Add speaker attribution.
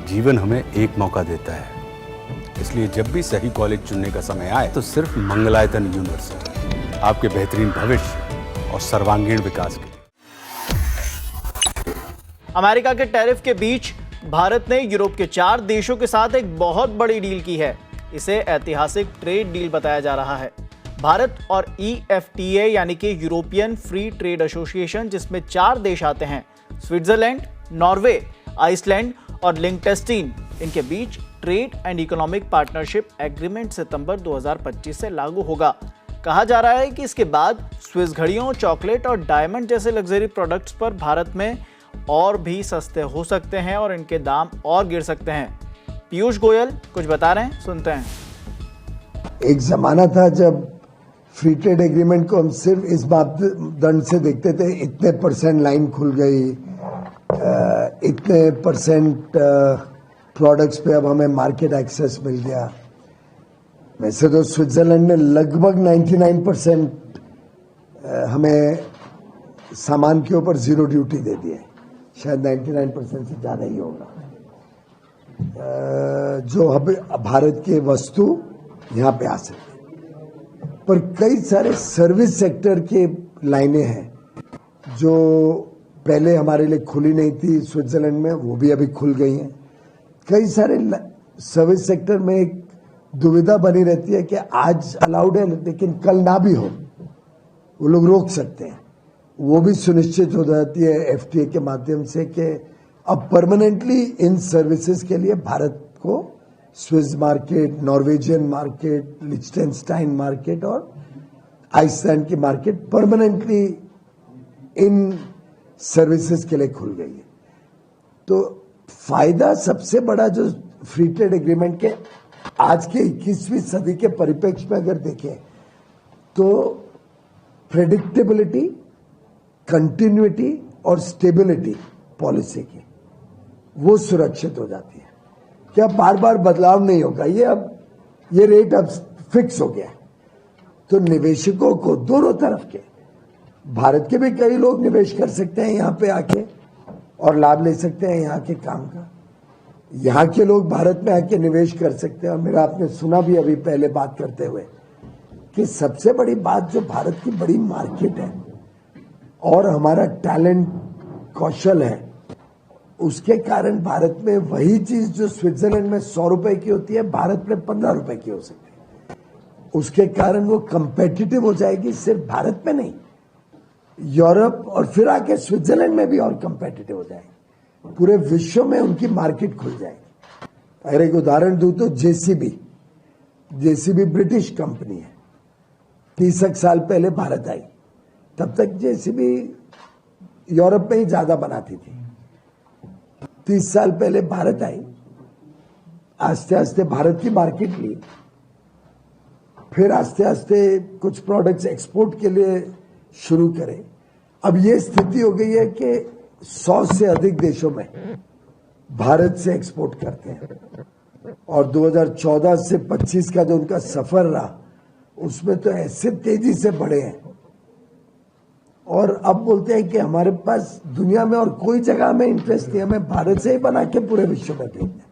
Speaker 1: जीवन हमें एक मौका देता है, इसलिए जब भी सही कॉलेज चुनने का समय आए तो सिर्फ मंगलायतन यूनिवर्सिटी आपके बेहतरीन भविष्य और सर्वांगीण विकास के लिए।
Speaker 2: अमेरिका के टैरिफ के बीच भारत ने यूरोप के 4 देशों के साथ एक बहुत बड़ी डील की है। इसे ऐतिहासिक ट्रेड डील बताया जा रहा है। भारत और EFTA यानी कि यूरोपियन फ्री ट्रेड एसोसिएशन, जिसमें 4 देश आते हैं, स्विट्जरलैंड, नॉर्वे, आइसलैंड और लिंकटेस्टीन, इनके बीच trade and economic partnership agreement सितंबर 2025 से लागू होगा। कहा जा रहा है कि इसके बाद स्विस घड़ियों, चॉकलेट और डायमंड जैसे लग्जरी प्रोडक्ट्स पर भारत में और भी सस्ते हो सकते हैं और इनके दाम और गिर सकते हैं। पीयूष गोयल कुछ बता रहे हैं, सुनते हैं।
Speaker 3: एक जमाना था जब फ्री ट्रेड एग्रीमेंट को हम सिर्फ इस मापदंड से देखते थे, इतने % लाइन खुल गई, इतने % प्रोडक्ट्स पे अब हमें मार्केट एक्सेस मिल गया। वैसे तो स्विट्जरलैंड में लगभग 99% हमें सामान के ऊपर 0 ड्यूटी दे दी है, शायद 99% से ज़्यादा ही होगा। जो अब भारत के वस्तु यहाँ पे आ सकते, पर कई सारे सर्विस सेक्टर के लाइनें हैं जो पहले हमारे लिए खुली नहीं थी स्विट्जरलैंड में, वो भी अभी खुल गई हैं। कई सारे सर्विस सेक्टर में एक दुविधा बनी रहती है कि आज अलाउड है लेकिन कल ना भी हो, वो लोग रोक सकते हैं। वो भी सुनिश्चित हो जाती है FTA के माध्यम से कि अब परमानेंटली इन सर्विसेज के लिए भारत को स्विस मार्केट, नॉर्वेजियन मार्केट, लिechtenstein मार्केट और आइसलैंड की मार्केट परमानेंटली इन सर्विसेज के लिए खुल गई है। तो फायदा सबसे बड़ा जो फ्री ट्रेड एग्रीमेंट के आज के 21वीं सदी के परिप्रेक्ष्य में अगर देखें तो प्रेडिक्टेबिलिटी, कंटिन्यूटी और स्टेबिलिटी पॉलिसी की वो सुरक्षित हो जाती है। क्या बार बार बदलाव नहीं होगा, ये रेट अब फिक्स हो गया है। तो निवेशकों को दोनों तरफ के, भारत के भी कई लोग निवेश कर सकते हैं यहाँ पे आके और लाभ ले सकते हैं यहाँ के काम का। यहाँ के लोग भारत में आके निवेश कर सकते हैं। और मेरा आपने सुना भी अभी पहले बात करते हुए कि सबसे बड़ी बात जो भारत की बड़ी मार्केट है और हमारा टैलेंट, कौशल है, उसके कारण भारत में वही चीज जो स्विट्जरलैंड में 100 रुपए की होती है, भारत में 15 रुपए की हो सकती है। उसके कारण वो कंपेटिटिव हो जाएगी, सिर्फ भारत में नहीं, यूरोप और फिर आके स्विट्जरलैंड में भी और कंपेटिटिव हो जाएगी। पूरे विश्व में उनकी मार्केट खुल जाएगी। अगर एक उदाहरण दूं तो जेसीबी ब्रिटिश कंपनी है, 30 साल पहले भारत आई, तब तक जेसीबी यूरोप में ही ज्यादा बनाती थी। 30 साल पहले भारत आई, आस्ते आस्ते भारत की मार्केट ली, फिर आस्ते आस्ते कुछ प्रोडक्ट्स एक्सपोर्ट के लिए शुरू करे। अब ये स्थिति हो गई है कि 100 से अधिक देशों में भारत से एक्सपोर्ट करते हैं। और 2014 से 25 का जो उनका सफर रहा, उसमें तो ऐसे तेजी से बढ़े हैं और अब बोलते हैं कि हमारे पास दुनिया में और कोई जगह में इंटरेस्ट नहीं, हमें भारत से ही बना के पूरे विश्व में भेजना है।